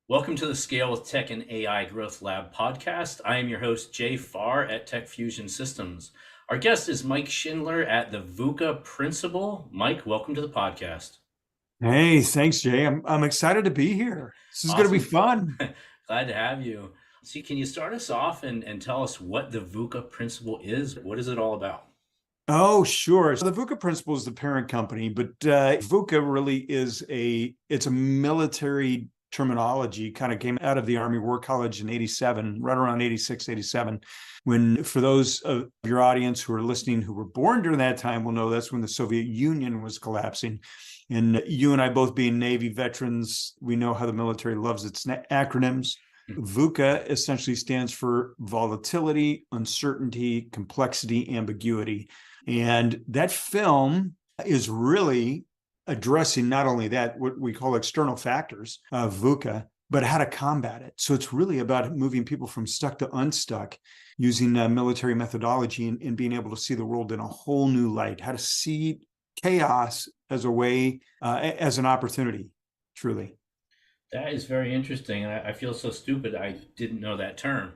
Welcome to the Scale with Tech and AI Growth Lab podcast. I am your host, Jay Farr at Tech Fusion Systems. Our guest is Mike Schindler at the VUCA Principal. Mike, welcome to the podcast. Hey, thanks, Jay. I'm excited to be here. This is going to be Awesome. fun. Glad to have you. So, can you start us off and tell us what the VUCA Principal is? What is it all about? Oh, sure. So the VUCA Principal is the parent company, but VUCA really it's a military terminology, kind of came out of the Army War College in 87, right around 86, 87. When, for those of your audience who are listening who were born during that time, will know that's when the Soviet Union was collapsing. And you and I both being Navy veterans, we know how the military loves its acronyms. VUCA essentially stands for volatility, uncertainty, complexity, ambiguity. And that film is really addressing not only that, what we call external factors of VUCA, but how to combat it. So it's really about moving people from stuck to unstuck using military methodology and being able to see the world in a whole new light, how to see chaos as a way, as an opportunity, truly. That is very interesting. And I feel so stupid. I didn't know that term.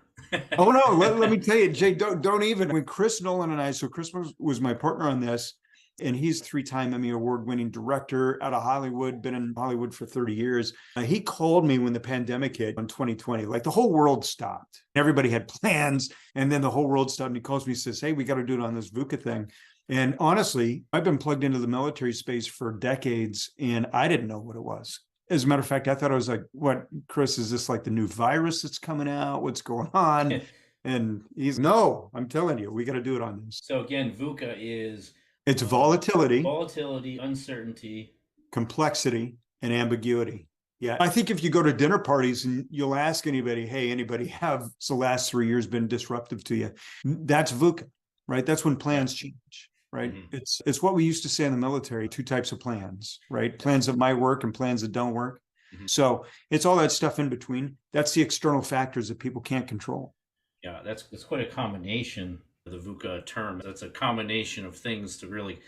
Oh no, let me tell you, Jay, don't even. When Chris Nolan and I, so Chris was my partner on this, and he's three-time Emmy Award-winning director out of Hollywood, been in Hollywood for 30 years. He called me when the pandemic hit in 2020, like the whole world stopped. Everybody had plans, and then the whole world stopped, and he calls me and says, hey, we got to do it on this VUCA thing. And honestly, I've been plugged into the military space for decades, and I didn't know what it was. As a matter of fact, I thought it was like, what, Chris, is this like the new virus that's coming out? What's going on? And he's, no, I'm telling you, we got to do it on this. So again, VUCA is It's volatility, uncertainty, complexity, and ambiguity. Yeah. I think if you go to dinner parties and you'll ask anybody, hey, anybody have the last 3 years been disruptive to you? That's VUCA, right? That's when plans change. Right. Mm-hmm. It's what we used to say in the military, two types of plans, right? Plans that might work and plans that don't work. Mm-hmm. So it's all that stuff in between. That's the external factors that people can't control. Yeah, that's quite a combination of the VUCA term. That's a combination of things to really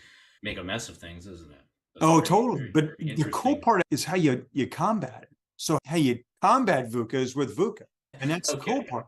make a mess of things, isn't it? That's totally. But the cool part is how you combat it. So how you combat VUCA is with VUCA. And that's the cool part.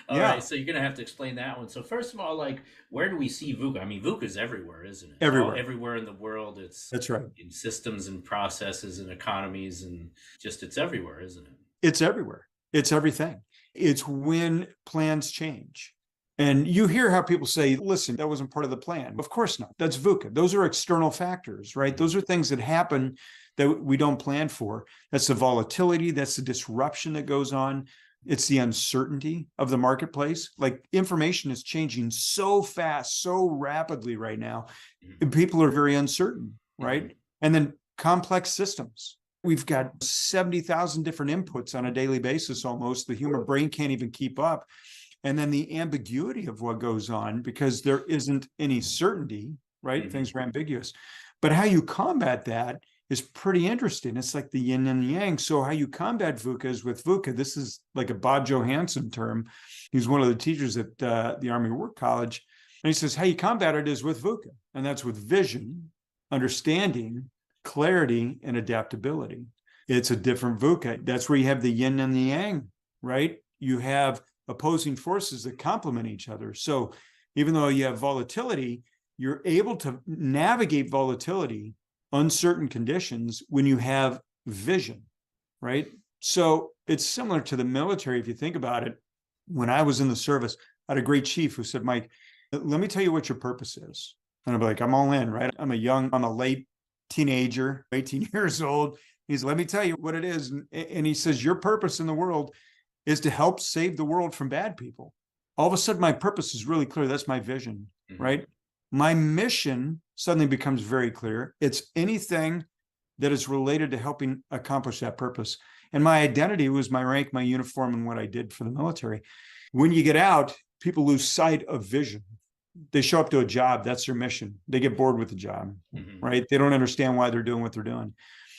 All right, so you're going to have to explain that one. So first of all, like, where do we see VUCA? I mean, VUCA is everywhere, isn't it? Everywhere. Everywhere in the world. That's right. In systems and processes and economies and just it's everywhere, isn't it? It's everywhere. It's everything. It's when plans change. And you hear how people say, listen, that wasn't part of the plan. Of course not. That's VUCA. Those are external factors, right? Those are things that happen that we don't plan for. That's the volatility. That's the disruption that goes on. It's the uncertainty of the marketplace. Like, information is changing so fast, so rapidly right now. And people are very uncertain, right? And then complex systems. We've got 70,000 different inputs on a daily basis almost. The human brain can't even keep up. And then the ambiguity of what goes on, because there isn't any certainty, right? Things are ambiguous. But how you combat that is pretty interesting. It's like the yin and yang. So how you combat VUCA is with VUCA. This is like a Bob Johansson term. He's one of the teachers at the Army War College. And he says, how you combat it is with VUCA. And that's with vision, understanding, clarity, and adaptability. It's a different VUCA. That's where you have the yin and the yang, right? You have opposing forces that complement each other. So even though you have volatility, you're able to navigate volatility, uncertain conditions, when you have vision, right? So it's similar to the military. If you think about it, when I was in the service, I had a great chief who said, Mike, let me tell you what your purpose is. And I'm like, I'm all in, right? I'm a late teenager, 18 years old. He's, let me tell you what it is. And he says, your purpose in the world is to help save the world from bad people. All of a sudden, my purpose is really clear. That's my vision, right? My mission suddenly becomes very clear. It's anything that is related to helping accomplish that purpose. And my identity was my rank, my uniform, and what I did for the military. When you get out, people lose sight of vision. They show up to a job. That's their mission. They get bored with the job, right? They don't understand why they're doing what they're doing.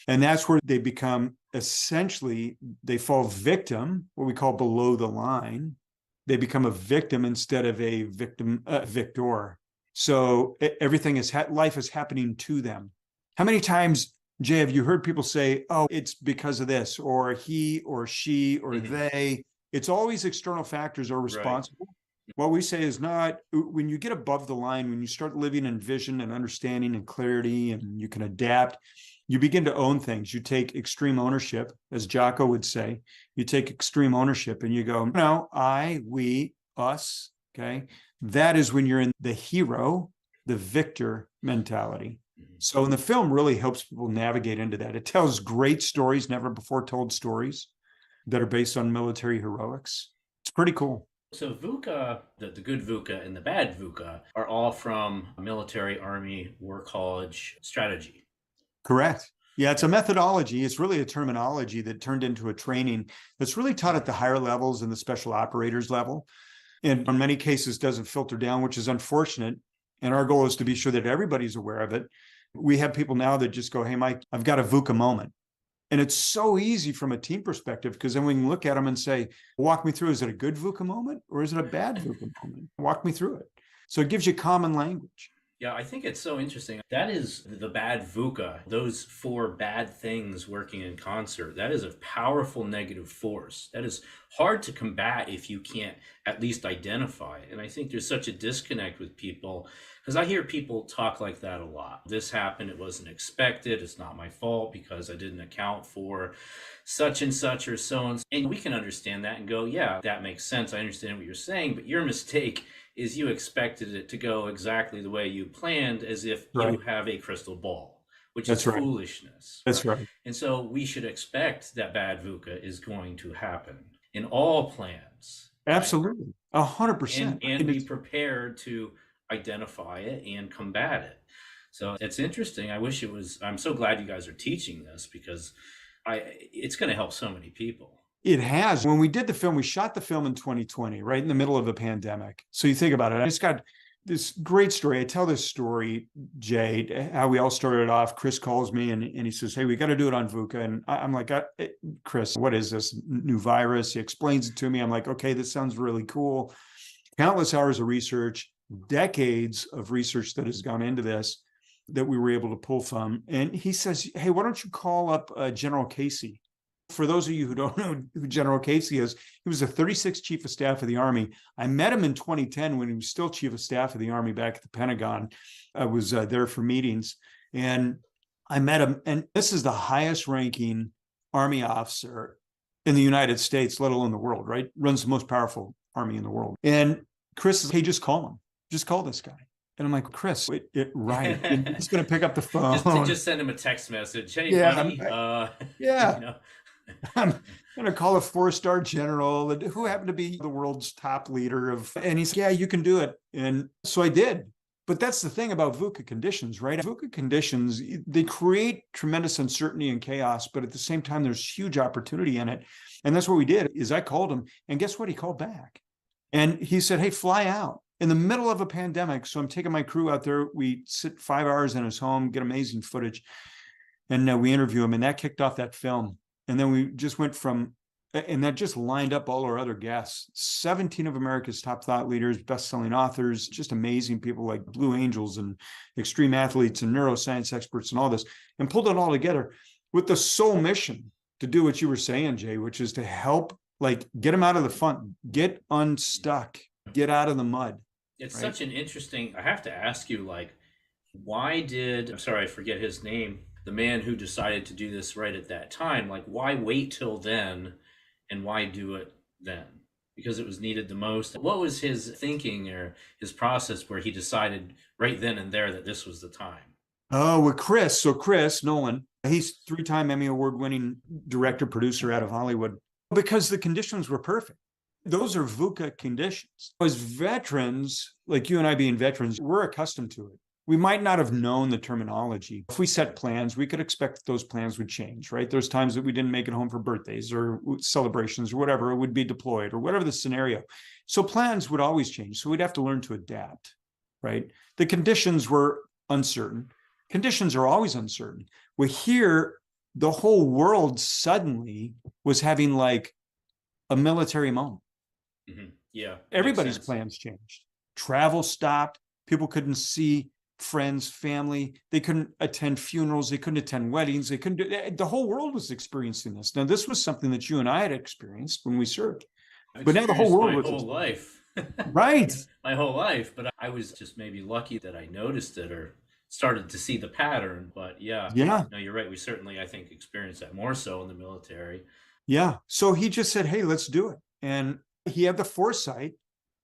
And that's where they become, essentially, they fall victim, what we call below the line. They become a victim instead of a victor. So everything is, life is happening to them. How many times Jay, have you heard people say, oh, it's because of this, or he or she or they? It's always external factors are Right. responsible. What we say is not, when you get above the line, when you start living in vision and understanding and clarity and you can adapt, you begin to own things. You take extreme ownership, as Jocko would say. You take extreme ownership and you go, no, I, we, us. Okay. That is when you're in the hero, the victor mentality. So, and the film really helps people navigate into that. It tells great stories, never before told stories that are based on military heroics. It's pretty cool. So VUCA, the good VUCA and the bad VUCA are all from military, army, war college strategy. Correct. Yeah, it's a methodology. It's really a terminology that turned into a training that's really taught at the higher levels and the special operators level. And in many cases doesn't filter down, which is unfortunate. And our goal is to be sure that everybody's aware of it. We have people now that just go, hey, Mike, I've got a VUCA moment. And it's so easy from a team perspective, because then we can look at them and say, walk me through, is it a good VUCA moment or is it a bad VUCA moment? Walk me through it. So it gives you common language. Yeah, I think it's so interesting. That is the bad VUCA, those four bad things working in concert. That is a powerful negative force. That is hard to combat if you can't at least identify it. And I think there's such a disconnect with people, because I hear people talk like that a lot. This happened, it wasn't expected, it's not my fault because I didn't account for such and such or so and so. And we can understand that and go, yeah, that makes sense. I understand what you're saying, but your mistake is you expected it to go exactly the way you planned, as if you have a crystal ball, which is foolishness. That's right. And so we should expect that bad VUCA is going to happen in all plans. Absolutely. 100%. And be prepared to identify it and combat it. So it's interesting. I'm so glad you guys are teaching this, because it's going to help so many people. It has. When we did the film, we shot the film in 2020, right in the middle of a pandemic. So you think about it. I just got this great story. I tell this story, Jay, how we all started off. Chris calls me and he says, hey, we got to do it on VUCA. And I'm like, Chris, what is this new virus? He explains it to me. I'm like, okay, this sounds really cool. Countless hours of research, decades of research that has gone into this that we were able to pull from. And he says, hey, why don't you call up General Casey? For those of you who don't know who General Casey is, he was the 36th Chief of Staff of the Army. I met him in 2010 when he was still Chief of Staff of the Army back at the Pentagon. I was there for meetings, and I met him. And this is the highest ranking Army officer in the United States, let alone the world, right? Runs the most powerful Army in the world. And Chris says, hey, just call him. Just call this guy. And I'm like, Chris, right. He's going to pick up the phone. just send him a text message. Hey, buddy. Yeah. I'm going to call a 4-star general who happened to be the world's top leader and he said, yeah, you can do it. And so I did. But that's the thing about VUCA conditions, right? VUCA conditions, they create tremendous uncertainty and chaos, but at the same time, there's huge opportunity in it. And that's what we did is I called him, and guess what? He called back. And he said, hey, fly out in the middle of a pandemic. So I'm taking my crew out there. We sit 5 hours in his home, get amazing footage. And we interview him, and that kicked off that film. And then we just went from, and that just lined up all our other guests, 17 of America's top thought leaders, best-selling authors, just amazing people like Blue Angels and extreme athletes and neuroscience experts and all this, and pulled it all together with the sole mission to do what you were saying, Jay, which is to help, like, get them out of the funk, get unstuck, get out of the mud. It's such an interesting, I have to ask you, like, I'm sorry, I forget his name, the man who decided to do this right at that time, like, why wait till then and why do it then? Because it was needed the most. What was his thinking or his process where he decided right then and there that this was the time? Oh, with Chris. So Chris Nolan, he's 3-time Emmy Award-winning director, producer out of Hollywood, because the conditions were perfect. Those are VUCA conditions. As veterans, like you and I being veterans, we're accustomed to it. We might not have known the terminology. If we set plans, we could expect those plans would change, right? There's times that we didn't make it home for birthdays or celebrations or whatever, it would be deployed or whatever the scenario. So plans would always change. So we'd have to learn to adapt, right? The conditions were uncertain. Conditions are always uncertain. Well, here, the whole world suddenly was having like a military moment. Mm-hmm. Yeah. Everybody's plans changed. Travel stopped. People couldn't see friends, family. They couldn't attend funerals. They couldn't attend weddings. They couldn't the whole world was experiencing this. Now, this was something that you and I had experienced when we served, I've but now the whole experienced world my was whole life. right. My whole life, but I was just maybe lucky that I noticed it or started to see the pattern. But yeah, Yeah. no, you're right. We certainly, I think, experienced that more so in the military. Yeah. So he just said, hey, let's do it. And he had the foresight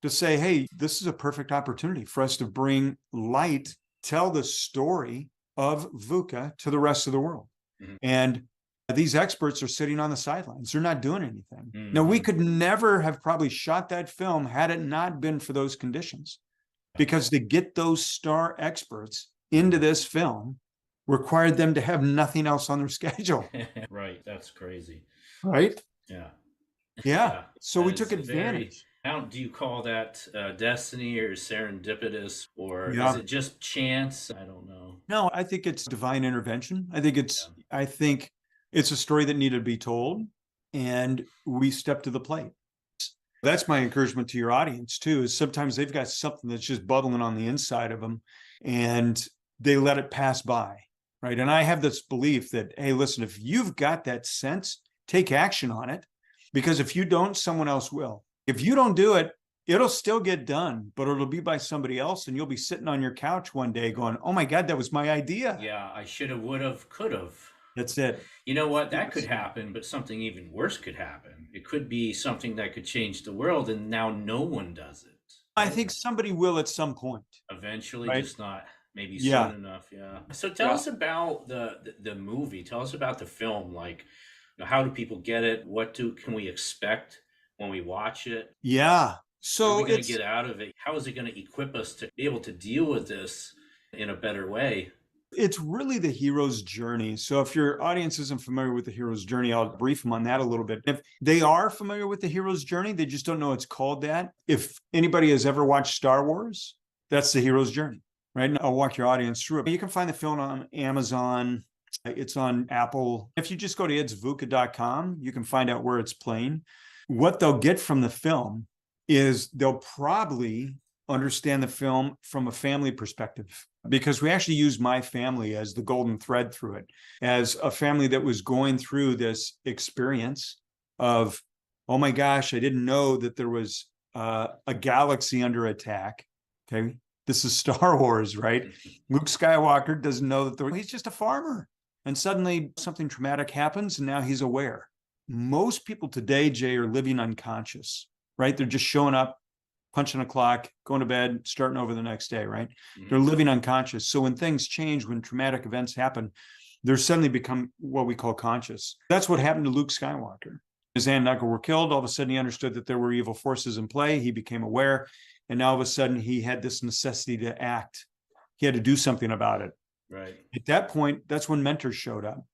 to say, hey, this is a perfect opportunity for us to bring light, tell the story of VUCA to the rest of the world. Mm-hmm. And these experts are sitting on the sidelines. They're not doing anything. Mm-hmm. Now, we could never have probably shot that film had it not been for those conditions, because to get those star experts into this film required them to have nothing else on their schedule. Right. That's crazy. Right? Yeah. Yeah. So we took advantage. How do you call that destiny or serendipitous, or is it just chance? I don't know. No, I think it's divine intervention. I think it's a story that needed to be told, and we stepped to the plate. That's my encouragement to your audience too, is sometimes they've got something that's just bubbling on the inside of them and they let it pass by. Right. And I have this belief that, hey, listen, if you've got that sense, take action on it, because if you don't, someone else will. If you don't do it, it'll still get done, but it'll be by somebody else. And you'll be sitting on your couch one day going, oh my God, that was my idea. Yeah, I should have, would have, could have. That's it. You know what? That could happen, but something even worse could happen. It could be something that could change the world, and now no one does it. I think somebody will at some point. Eventually, right? Just not maybe soon enough. Yeah. So tell us about the movie. Tell us about the film. Like, how do people get it? What can we expect when we watch it? Yeah. So what are we going to get out of it? How is it going to equip us to be able to deal with this in a better way? It's really the hero's journey. So if your audience isn't familiar with the hero's journey, I'll brief them on that a little bit. If they are familiar with the hero's journey, they just don't know it's called that. If anybody has ever watched Star Wars, that's the hero's journey, right? And I'll walk your audience through it. You can find the film on Amazon. It's on Apple. If you just go to itsvuca.com, you can find out where it's playing. What they'll get from the film is they'll probably understand the film from a family perspective, because we actually use my family as the golden thread through it, as a family that was going through this experience of, oh my gosh, I didn't know that there was a galaxy under attack. Okay. This is Star Wars, right? Luke Skywalker doesn't know that he's just a farmer. And suddenly something traumatic happens and now he's aware. Most people today, Jay, are living unconscious, right? They're just showing up, punching a clock, going to bed, starting over the next day, right? Mm-hmm. They're living unconscious. So when things change, when traumatic events happen, they're suddenly become what we call conscious. That's what happened to Luke Skywalker. His aunt and uncle were killed. All of a sudden, he understood that there were evil forces in play. He became aware. And now all of a sudden, he had this necessity to act. He had to do something about it. Right. At that point, that's when mentors showed up,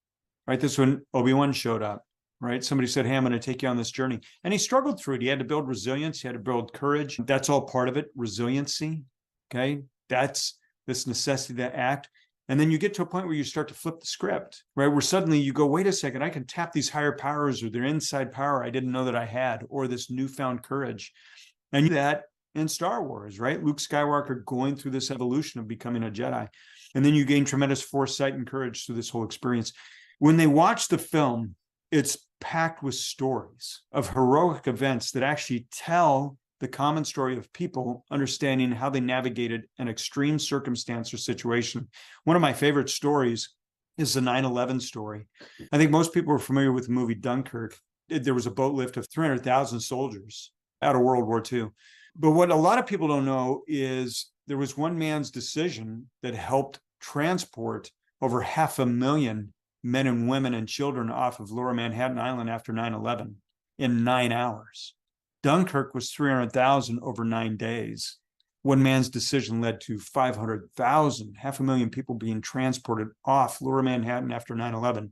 right? That's when Obi-Wan showed up. Right? Somebody said, hey, I'm going to take you on this journey. And he struggled through it. He had to build resilience. He had to build courage. That's all part of it. Resiliency. Okay. That's this necessity to act. And then you get to a point where you start to flip the script, right? Where suddenly you go, wait a second, I can tap these higher powers or their inside power I didn't know that I had, or this newfound courage. And that in Star Wars, right? Luke Skywalker going through this evolution of becoming a Jedi. And then you gain tremendous foresight and courage through this whole experience. When they watch the film, it's packed with stories of heroic events that actually tell the common story of people understanding how they navigated an extreme circumstance or situation. One of my favorite stories is the 9/11 story. I think most people are familiar with the movie Dunkirk. There was a boat lift of 300,000 soldiers out of World War II. But what a lot of people don't know is there was one man's decision that helped transport over 500,000 men and women and children off of Lower Manhattan Island after 9/11 in 9 hours. Dunkirk was 300,000 over 9 days. One man's decision led to 500,000, 500,000 people being transported off Lower Manhattan after 9/11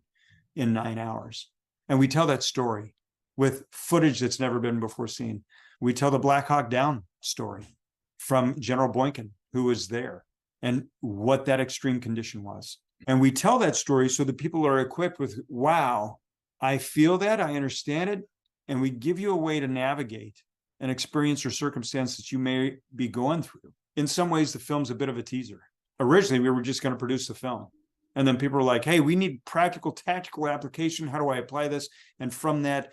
in 9 hours. And we tell that story with footage that's never been before seen. We tell the Black Hawk Down story from General Boykin, who was there, and what that extreme condition was. And we tell that story so that people are equipped with, wow, I feel that, I understand it. And we give you a way to navigate an experience or circumstance that you may be going through. In some ways, the film's a bit of a teaser originally we were just going to produce the film. And then people were like, hey, we need practical, tactical application. How do I apply this? And from that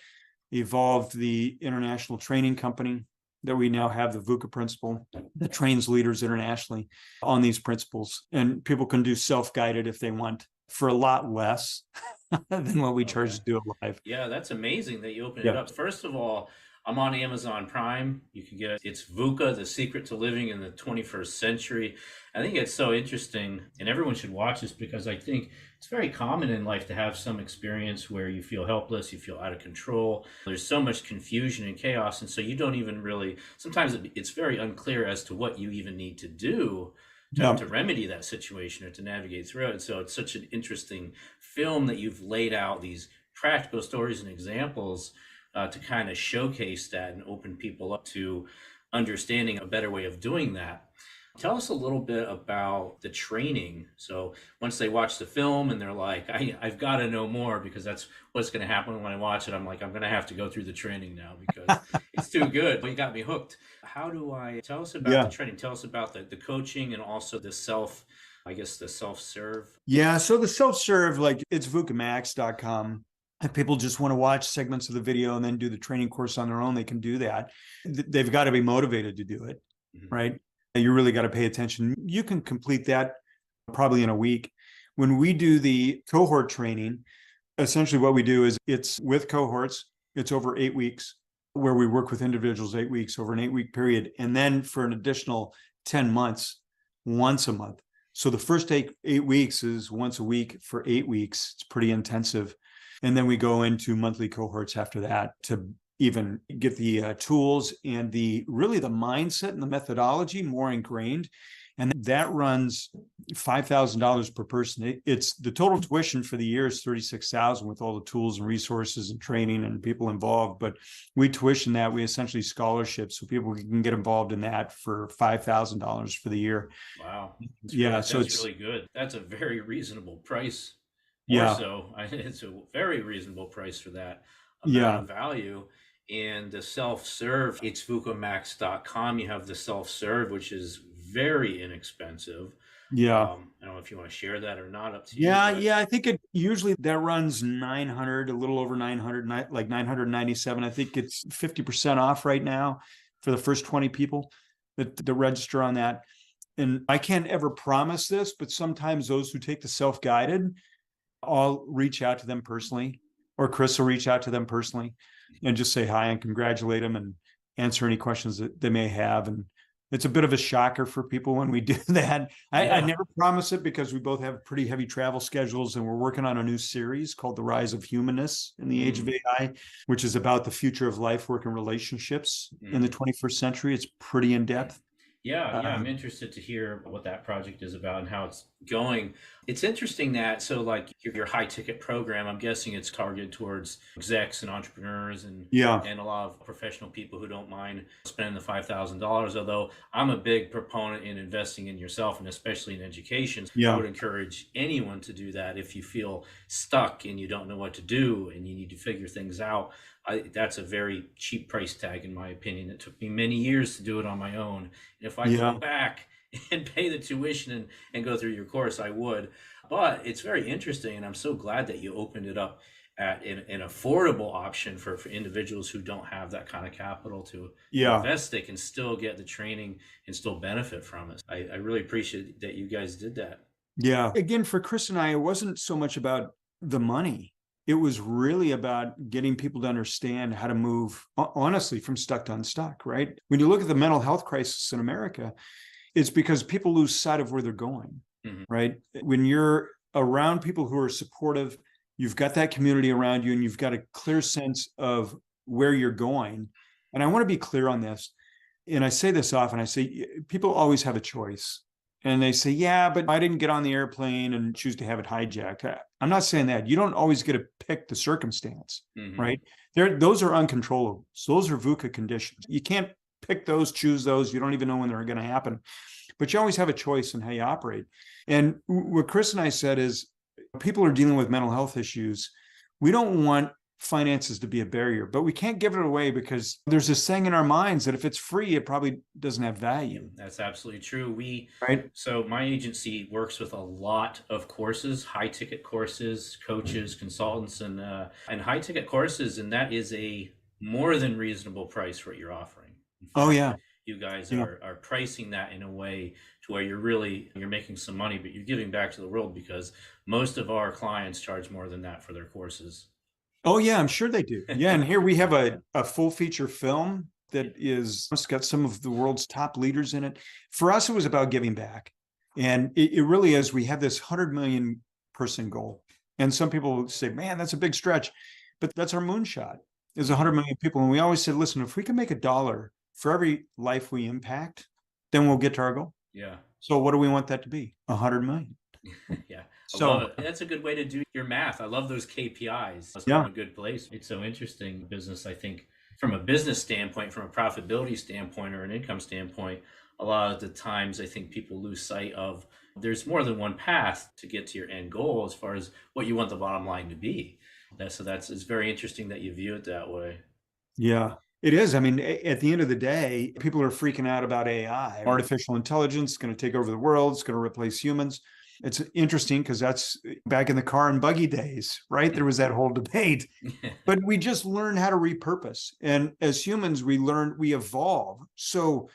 evolved the international training company that we now have, the VUCA principle, that trains leaders internationally on these principles. And people can do self-guided if they want for a lot less than what we charge to do it live. Yeah, that's amazing that you opened it Yeah. up. First of all, I'm on Amazon Prime. You can get it's VUCA, The Secret to Living in the 21st Century. I think it's so interesting, and everyone should watch this because I think it's very common in life to have some experience where you feel helpless, you feel out of control. There's so much confusion and chaos, and so you don't even really, sometimes it's very unclear as to what you even need to do to remedy that situation or to navigate through it. And so it's such an interesting film that you've laid out these practical stories and examples to kind of showcase that and open people up to understanding a better way of doing that. Tell us a little bit about the training. So once they watch the film and they're like, I've got to know more because that's what's going to happen when I watch it. I'm like, I'm going to have to go through the training now because it's too good. But you got me hooked. How do I tell us about the training? Tell us about the coaching and also the self-serve. Yeah. So the self-serve, like it's VUCAmax.com. If people just want to watch segments of the video and then do the training course on their own, they can do that. They've got to be motivated to do it, right? You really got to pay attention. You can complete that probably in a week. When we do the cohort training, essentially what we do is it's with cohorts. It's over 8 weeks where we work with individuals 8 weeks over an 8-week period. And then for an additional 10 months, once a month. So the first eight weeks is once a week for 8 weeks. It's pretty intensive. And then we go into monthly cohorts after that to even get the tools and the mindset and the methodology more ingrained. And that runs $5,000 per person. It's the total tuition for the year is $36,000 with all the tools and resources and training and people involved. But we tuition that. We essentially scholarship so people can get involved in that for $5,000 for the year. Wow. That's it's really good. That's a very reasonable price. It's a very reasonable price for that amount of value. And the self-serve, it's VUCAmax.com. You have the self-serve, which is very inexpensive. I don't know if you want to share that or not, up to you. I think it usually that runs 900, a little over 900, like 997. I think it's 50% off right now for the first 20 people that register on that. And I can't ever promise this, but sometimes those who take the self-guided, I'll reach out to them personally, or Chris will reach out to them personally and just say hi and congratulate them and answer any questions that they may have. And it's a bit of a shocker for people when we do that. I never promise it because we both have pretty heavy travel schedules and we're working on a new series called The Rise of Humanness in the Age of AI, which is about the future of life, work, and relationships in the 21st century. It's pretty in-depth. I'm interested to hear what that project is about and how it's going. It's interesting that, so like your high ticket program, I'm guessing it's targeted towards execs and entrepreneurs and a lot of professional people who don't mind spending the $5,000. Although I'm a big proponent in investing in yourself and especially in education. I would encourage anyone to do that if you feel stuck and you don't know what to do and you need to figure things out. That's a very cheap price tag, in my opinion. It took me many years to do it on my own. And if I go back and pay the tuition and go through your course, I would. But it's very interesting, and I'm so glad that you opened it up at an affordable option for individuals who don't have that kind of capital to invest. They can still get the training and still benefit from it. I really appreciate that you guys did that. Yeah. Again, for Chris and I, it wasn't so much about the money. It was really about getting people to understand how to move, honestly, from stuck to unstuck, right? When you look at the mental health crisis in America, it's because people lose sight of where they're going, right? When you're around people who are supportive, you've got that community around you and you've got a clear sense of where you're going. And I want to be clear on this. And I say this often, I say, people always have a choice. And they say, yeah, but I didn't get on the airplane and choose to have it hijacked. I'm not saying that. You don't always get to pick the circumstance, right? Those are uncontrollable. So those are VUCA conditions. You can't pick those, choose those. You don't even know when they're going to happen. But you always have a choice in how you operate. And what Chris and I said is, people are dealing with mental health issues. We don't want finances to be a barrier, but we can't give it away because there's this thing in our minds that if it's free, it probably doesn't have value. That's absolutely true. Right. So my agency works with a lot of courses, high ticket courses, coaches, consultants, and high ticket courses, and that is a more than reasonable price for what you're offering. In Oh, fact, yeah. you guys Yeah. are pricing that in a way to where you're making some money, but you're giving back to the world, because most of our clients charge more than that for their courses. Oh, yeah, I'm sure they do. Yeah. And here we have a full feature film that it's got some of the world's top leaders in it. For us, it was about giving back. And it really is. We have this 100 million person goal. And some people say, man, that's a big stretch. But that's our moonshot, is 100 million people. And we always said, listen, if we can make $1 for every life we impact, then we'll get to our goal. Yeah. So what do we want that to be? 100 million. Yeah. I So love it. That's a good way to do your math. I love those KPIs. That's yeah. from a good place. It's so interesting. Business, I think, from a business standpoint, from a profitability standpoint, or an income standpoint, a lot of the times I think people lose sight of there's more than one path to get to your end goal as far as what you want the bottom line to be. It's very interesting that you view it that way. Yeah, it is. I mean, at the end of the day, people are freaking out about AI. Artificial intelligence is going to take over the world. It's going to replace humans. It's interesting because that's back in the car and buggy days, right? There was that whole debate, but we just learn how to repurpose. And as humans, we evolve. So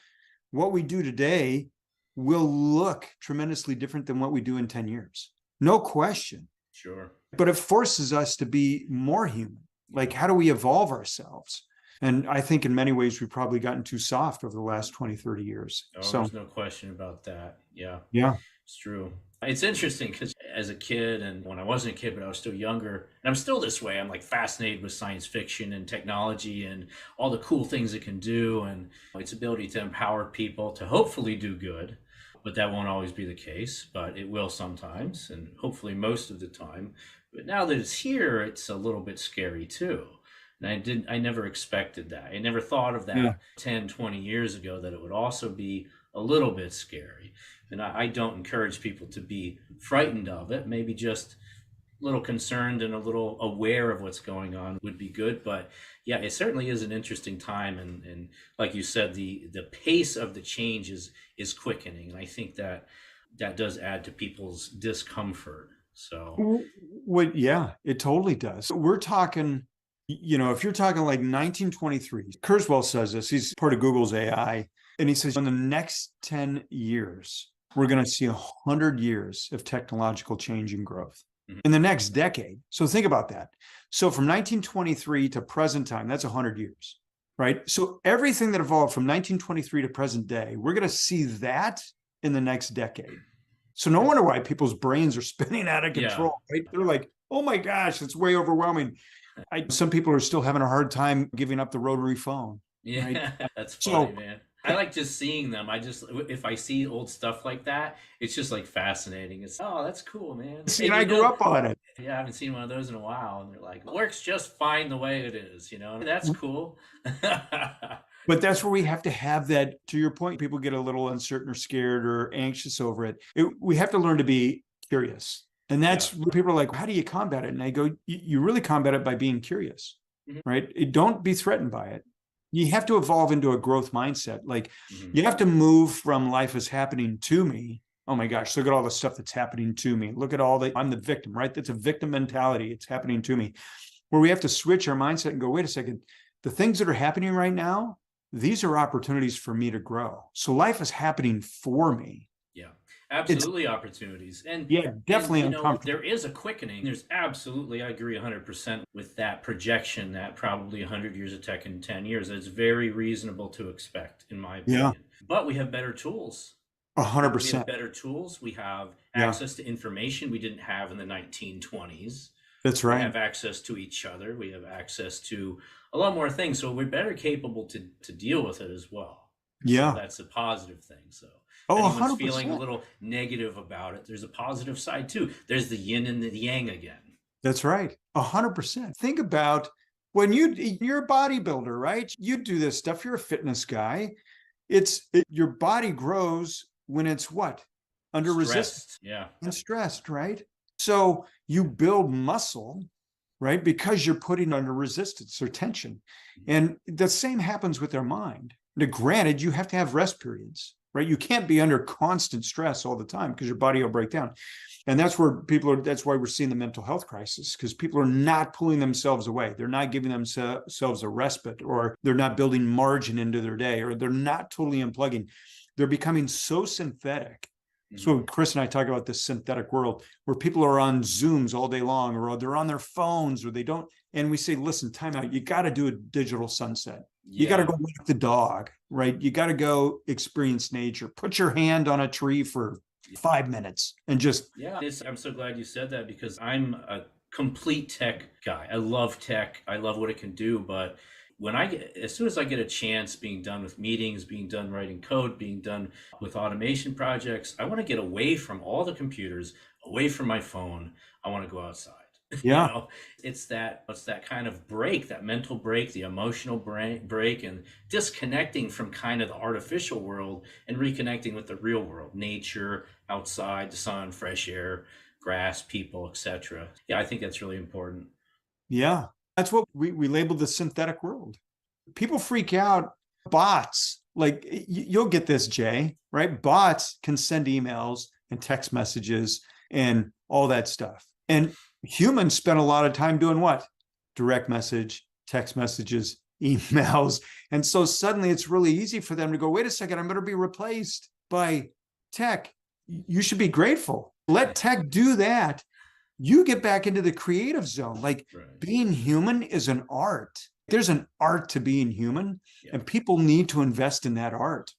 what we do today will look tremendously different than what we do in 10 years. No question. Sure. But it forces us to be more human. Like, how do we evolve ourselves? And I think in many ways, we've probably gotten too soft over the last 20, 30 years. Oh, So, there's no question about that. Yeah. yeah. It's true. It's interesting because as a kid, and when I wasn't a kid, but I was still younger, and I'm still this way, I'm like fascinated with science fiction and technology and all the cool things it can do, and its ability to empower people to hopefully do good. But that won't always be the case, but it will sometimes, and hopefully most of the time. But now that it's here, it's a little bit scary too. And I never expected that. I never thought of that Yeah. 10, 20 years ago, that it would also be a little bit scary. And I don't encourage people to be frightened of it. Maybe just a little concerned and a little aware of what's going on would be good. But yeah, it certainly is an interesting time. And like you said, the pace of the change is quickening. And I think that does add to people's discomfort. So Yeah, it totally does. We're talking, if you're talking like 1923, Kurzweil says this, he's part of Google's AI. And he says, in the next 10 years, we're going to see 100 years of technological change and growth in the next decade. So think about that. So from 1923 to present time, that's 100 years, right? So everything that evolved from 1923 to present day, we're going to see that in the next decade. So no wonder why people's brains are spinning out of control, right? They're like, oh my gosh, it's way overwhelming. Some people are still having a hard time giving up the rotary phone. Yeah, right? that's funny, man. I like just seeing them. If I see old stuff like that, it's just like fascinating. It's, oh, that's cool, man. See, and I grew up on it. Yeah, I haven't seen one of those in a while. And they're like, it works just fine the way it is, That's cool. But that's where we have to have that, to your point, people get a little uncertain or scared or anxious over it. We have to learn to be curious. And that's what people are like, how do you combat it? And I go, you really combat it by being curious, right? Don't be threatened by it. You have to evolve into a growth mindset. Like you have to move from life is happening to me. Oh my gosh, look at all the stuff that's happening to me. Look at I'm the victim, right? That's a victim mentality. It's happening to me. Where we have to switch our mindset and go, wait a second, the things that are happening right now, these are opportunities for me to grow. So life is happening for me. Yeah, absolutely, opportunities. And yeah, definitely uncomfortable. There is a quickening. There's absolutely, I agree 100% with that projection that probably 100 years of tech in 10 years. It's very reasonable to expect, in my opinion. Yeah. But we have better tools. 100%. We have better tools. We have access to information we didn't have in the 1920s. That's right. We have access to each other. We have access to a lot more things. So we're better capable to deal with it as well. Yeah. So that's a positive thing. So anyone's 100%. Feeling a little negative about it, there's a positive side too. There's the yin and the yang again. That's right. 100%. Think about when you're a bodybuilder, right? You do this stuff. You're a fitness guy. Your body grows when it's what? Under resistance. Yeah. And stressed, right? So you build muscle, right? Because you're putting under resistance or tension. And the same happens with their mind. Now, granted, you have to have rest periods, right? You can't be under constant stress all the time because your body will break down. And that's where that's why we're seeing the mental health crisis, because people are not pulling themselves away. They're not giving themselves a respite, or they're not building margin into their day, or they're not totally unplugging. They're becoming so synthetic. So Chris and I talk about this synthetic world where people are on Zooms all day long, or they're on their phones, or they don't. And we say, listen, time out. You got to do a digital sunset. You got to go walk the dog, right? You got to go experience nature. Put your hand on a tree for 5 minutes and just. I'm so glad you said that, because I'm a complete tech guy. I love tech. I love what it can do. But as soon as I get a chance, being done with meetings, being done writing code, being done with automation projects, I want to get away from all the computers, away from my phone. I want to go outside. Yeah. It's that kind of break, that mental break, the emotional break, and disconnecting from kind of the artificial world and reconnecting with the real world, nature, outside, the sun, fresh air, grass, people, etc. I think that's really important. Yeah. That's what we labeled the synthetic world. People freak out. Bots, like you'll get this, Jay, right? Bots can send emails and text messages and all that stuff. And humans spend a lot of time doing what? Direct message, text messages, emails. And so suddenly it's really easy for them to go, wait a second, I'm going to be replaced by tech. You should be grateful. Let tech do that. You get back into the creative zone. Like being human is an art. There's an art to being human, and people need to invest in that art.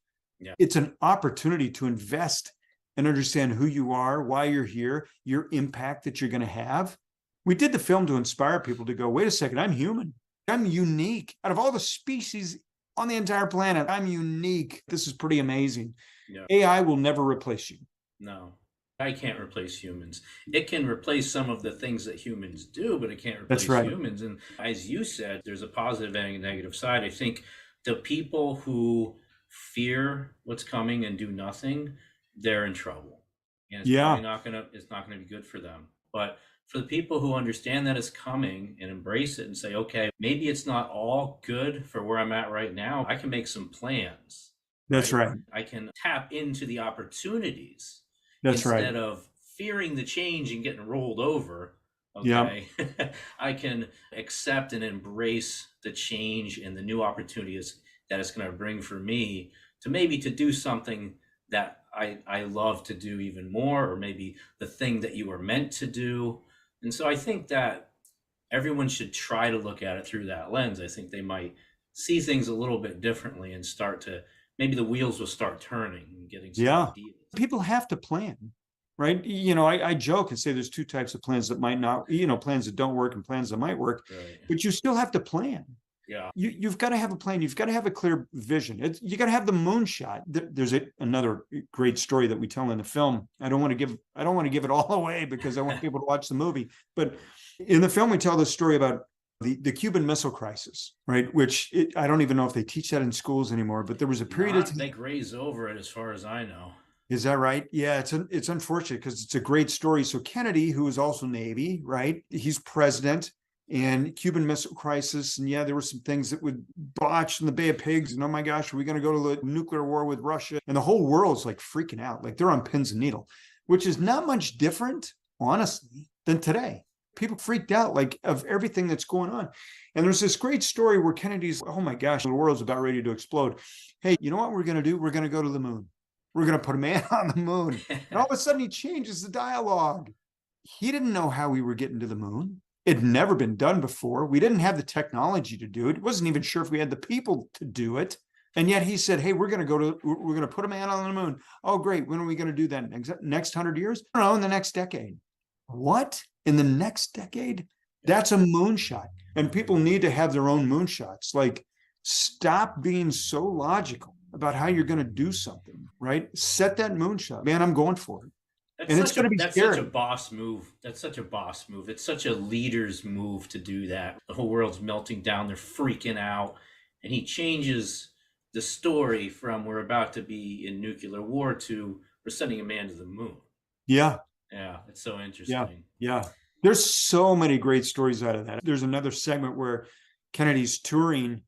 It's an opportunity to invest and understand who you are, why you're here, your impact that you're going to have. We did the film to inspire people to go, wait a second, I'm human. I'm unique. Out of all the species on the entire planet, I'm unique. This is pretty amazing. AI will never replace you. No, I can't replace humans. It can replace some of the things that humans do, but it can't replace humans. And as you said, there's a positive and a negative side. I think the people who fear what's coming and do nothing, they're in trouble. And it's probably not gonna be good for them. But for the people who understand that it's coming and embrace it and say, okay, maybe it's not all good for where I'm at right now, I can make some plans. That's right. I can tap into the opportunities. That's right. Instead of fearing the change and getting rolled over, okay, I can accept and embrace the change and the new opportunities that it's going to bring for me to maybe to do something that I love to do even more, or maybe the thing that you were meant to do. And so I think that everyone should try to look at it through that lens. I think they might see things a little bit differently and start to, maybe the wheels will start turning and getting some ideas. People have to plan, right? I joke and say there's two types of plans that might not, plans that don't work and plans that might work, but you still have to plan. You've got to have a plan. You've got to have a clear vision. You got to have the moonshot. There's another great story that we tell in the film. I don't want to give it all away because I want people to watch the movie. But in the film, we tell this story about the Cuban Missile Crisis, right? Which I don't even know if they teach that in schools anymore. But there was a period of time they graze over it, as far as I know. Is that right? Yeah, it's unfortunate because it's a great story. So Kennedy, who was also Navy, right? He's president. And Cuban Missile Crisis, and there were some things that would botch in the Bay of Pigs, and oh my gosh, are we going to go to the nuclear war with Russia? And the whole world's like freaking out, like they're on pins and needles, which is not much different, honestly, than today. People freaked out like of everything that's going on. And there's this great story where Kennedy's, oh my gosh, the world's about ready to explode. Hey, you know what we're going to do? We're going to go to the moon. We're going to put a man on the moon. And all of a sudden he changes the dialogue. He didn't know how we were getting to the moon. It had never been done before. We didn't have the technology to do it. Wasn't even sure if we had the people to do it. And yet he said, hey, we're going to put a man on the moon. Oh, great. When are we going to do that? Next 100 years? No, in the next decade. What? In the next decade? That's a moonshot. And people need to have their own moonshots. Like, stop being so logical about how you're going to do something, right? Set that moonshot. Man, I'm going for it. It's going to be scary. Such a boss move. That's such a boss move. It's such a leader's move to do that. The whole world's melting down. They're freaking out. And he changes the story from we're about to be in nuclear war to we're sending a man to the moon. Yeah. Yeah. It's so interesting. Yeah. There's so many great stories out of that. There's another segment where Kennedy's touring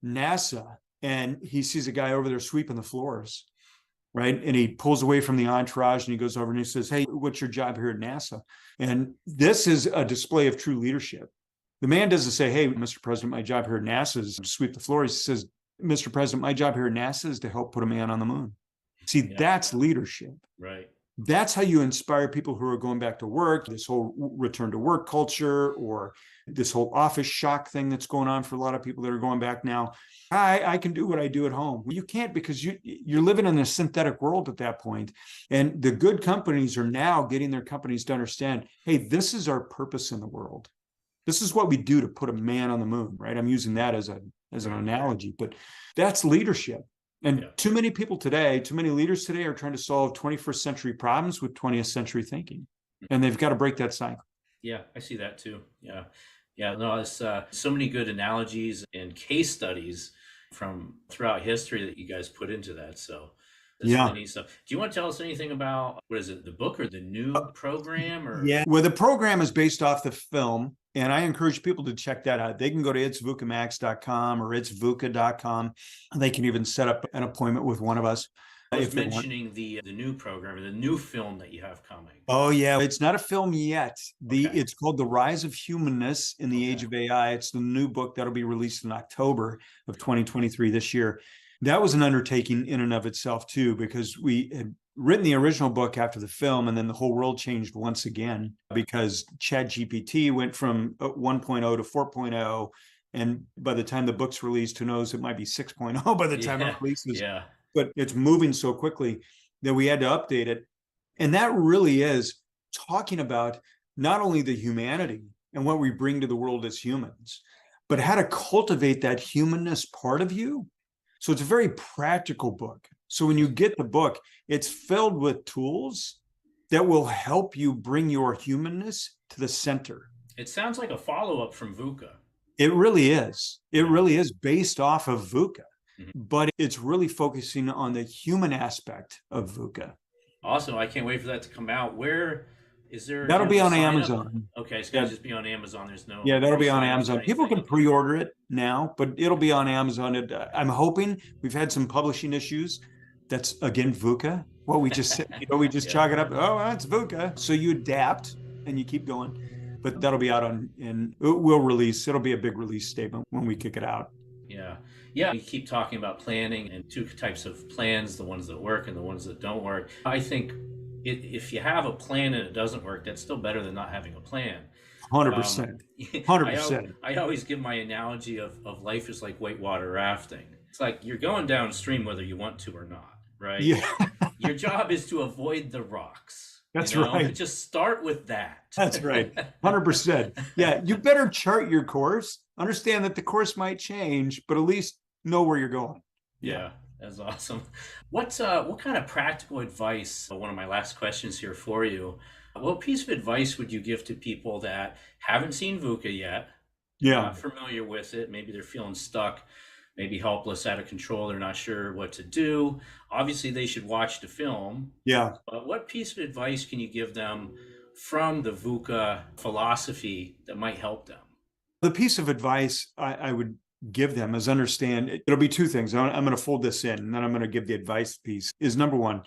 NASA and he sees a guy over there sweeping the floors, right? And he pulls away from the entourage and he goes over and he says, "Hey, what's your job here at NASA?" And this is a display of true leadership. The man doesn't say, "Hey, Mr. President, my job here at NASA is to sweep the floors." He says, "Mr. President, my job here at NASA is to help put a man on the moon." See, that's leadership. Right. That's how you inspire people who are going back to work, this whole return to work culture, or this whole office shock thing that's going on for a lot of people that are going back now. I can do what I do at home. Well, you can't, because you're living in a synthetic world at that point. And the good companies are now getting their companies to understand, hey, this is our purpose in the world. This is what we do to put a man on the moon, right? I'm using that as an analogy, but that's leadership. And too many people today, too many leaders today are trying to solve 21st century problems with 20th century thinking. And they've got to break that cycle. Yeah, I see that too. Yeah. No, it's so many good analogies and case studies from throughout history that you guys put into that. So that's really neat stuff. Do you want to tell us anything about, what is it, the book or the new program? Or well, the program is based off the film, and I encourage people to check that out. They can go to itsvucamax.com or itsvuca.com. They can even set up an appointment with one of us. I was mentioning the new program or the new film that you have coming. Oh, yeah. It's not a film yet. It's called The Rise of Humanness in the Age of AI. It's the new book that'll be released in October of 2023 this year. That was an undertaking in and of itself, too, because we had written the original book after the film, and then the whole world changed once again because ChatGPT went from 1.0 to 4.0. And by the time the book's released, who knows, it might be 6.0 by the time it releases. Yeah. But it's moving so quickly that we had to update it. And that really is talking about not only the humanity and what we bring to the world as humans, but how to cultivate that humanness part of you. So it's a very practical book. So when you get the book, it's filled with tools that will help you bring your humanness to the center. It sounds like a follow-up from VUCA. It really is. It really is based off of VUCA. But it's really focusing on the human aspect of VUCA. Awesome. I can't wait for that to come out. Where is there? That'll be on Amazon. Okay, it's going to just be on Amazon. There's no. Yeah, that'll be on Amazon. People can pre-order it now, but it'll be on Amazon. I'm hoping. We've had some publishing issues. That's, again, VUCA. Well, we just we just chalk it up. Oh, it's VUCA. So you adapt and you keep going. But that'll be out and we'll release. It'll be a big release statement when we kick it out. Yeah, we keep talking about planning and two types of plans, the ones that work and the ones that don't work. I think if you have a plan and it doesn't work, that's still better than not having a plan. 100%. 100%. I always give my analogy of life is like whitewater rafting. It's like you're going downstream whether you want to or not, right? Yeah. Your job is to avoid the rocks. That's right. Just start with that. That's right. 100%. Yeah, you better chart your course. Understand that the course might change, but at least know where you're going. Yeah, that's awesome. What kind of practical advice, one of my last questions here for you, what piece of advice would you give to people that haven't seen VUCA yet, not familiar with it, maybe they're feeling stuck, maybe helpless, out of control, they're not sure what to do? Obviously, they should watch the film. Yeah. But what piece of advice can you give them from the VUCA philosophy that might help them? The piece of advice I would give them is understand, it'll be two things. I'm going to fold this in, and then I'm going to give the advice piece. Is number one,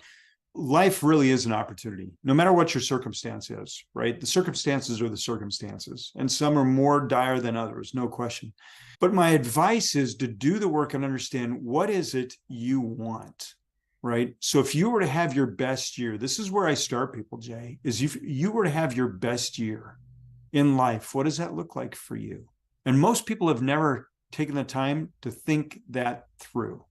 life really is an opportunity, no matter what your circumstance is, right? The circumstances are the circumstances, and some are more dire than others, no question. But my advice is to do the work and understand, what is it you want, right? So if you were to have your best year, this is where I start people, Jay, is if you were to have your best year in life, what does that look like for you? And most people have never taken the time to think that through.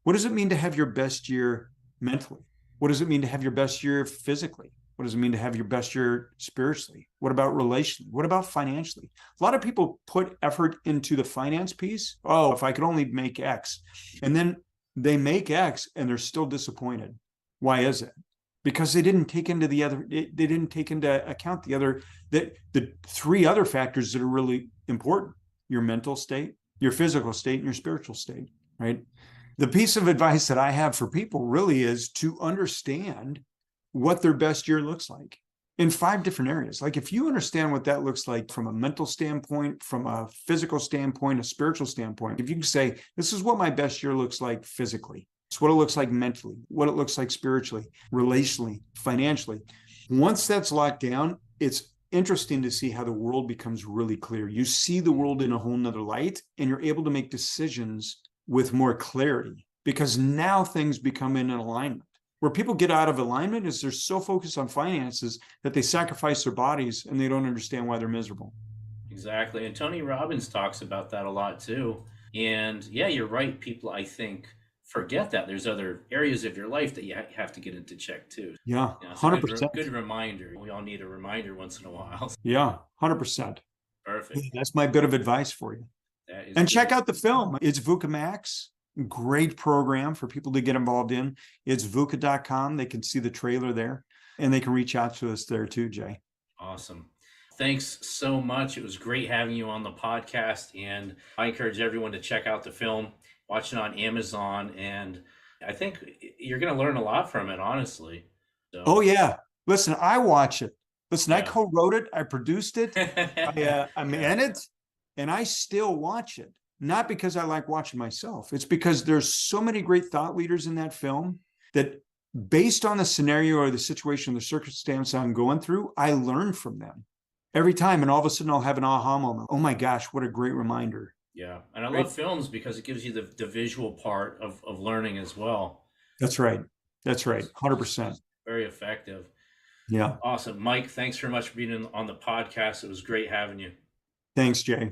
What does it mean to have your best year mentally? What does it mean to have your best year physically? What does it mean to have your best year spiritually? What about relationally? What about financially? A lot of people put effort into the finance piece. Oh, if I could only make X. And then they make X and they're still disappointed. Why is it? Because they didn't take into account the three other factors that are really important: your mental state, your physical state, and your spiritual state, right? The piece of advice that I have for people really is to understand what their best year looks like in 5 different areas. Like if you understand what that looks like from a mental standpoint, from a physical standpoint, a spiritual standpoint, if you can say, this is what my best year looks like physically, it's what it looks like mentally, what it looks like spiritually, relationally, financially. Once that's locked down, it's interesting to see how the world becomes really clear. You see the world in a whole nother light, and you're able to make decisions with more clarity because now things become in an alignment. Where people get out of alignment is they're so focused on finances that they sacrifice their bodies and they don't understand why they're miserable. Exactly. And Tony Robbins talks about that a lot too. And yeah, you're right. People, I think, forget that there's other areas of your life that you have to get into check too. Yeah, Yeah, it's a 100%. good reminder. We all need a reminder once in a while. Yeah, 100%. Perfect. That's my bit of advice for you. That is And good. check out the film. It's VUCA Max. Great program for people to get involved in. It's VUCA.com. They can see the trailer there and they can reach out to us there too, Jay. Awesome. Thanks so much. It was great having you on the podcast. And I encourage everyone to check out the film, watch it on Amazon. And I think you're going to learn a lot from it, honestly. So, Oh, yeah. Listen, I watch it. Listen, I yeah. co-wrote it. I produced it. I'm Yeah. in it and I still watch it. Not because I like watching myself. It's because there's so many great thought leaders in that film that based on the scenario or the situation, the circumstance I'm going through, I learn from them every time. And all of a sudden I'll have an aha moment. Oh my gosh, what a great reminder. Yeah. And I Right? love films because it gives you the visual part of learning as well. That's right. That's right. It's 100%. very effective. Yeah. Awesome. Mike, thanks very much for being on the podcast. It was great having you. Thanks, Jay.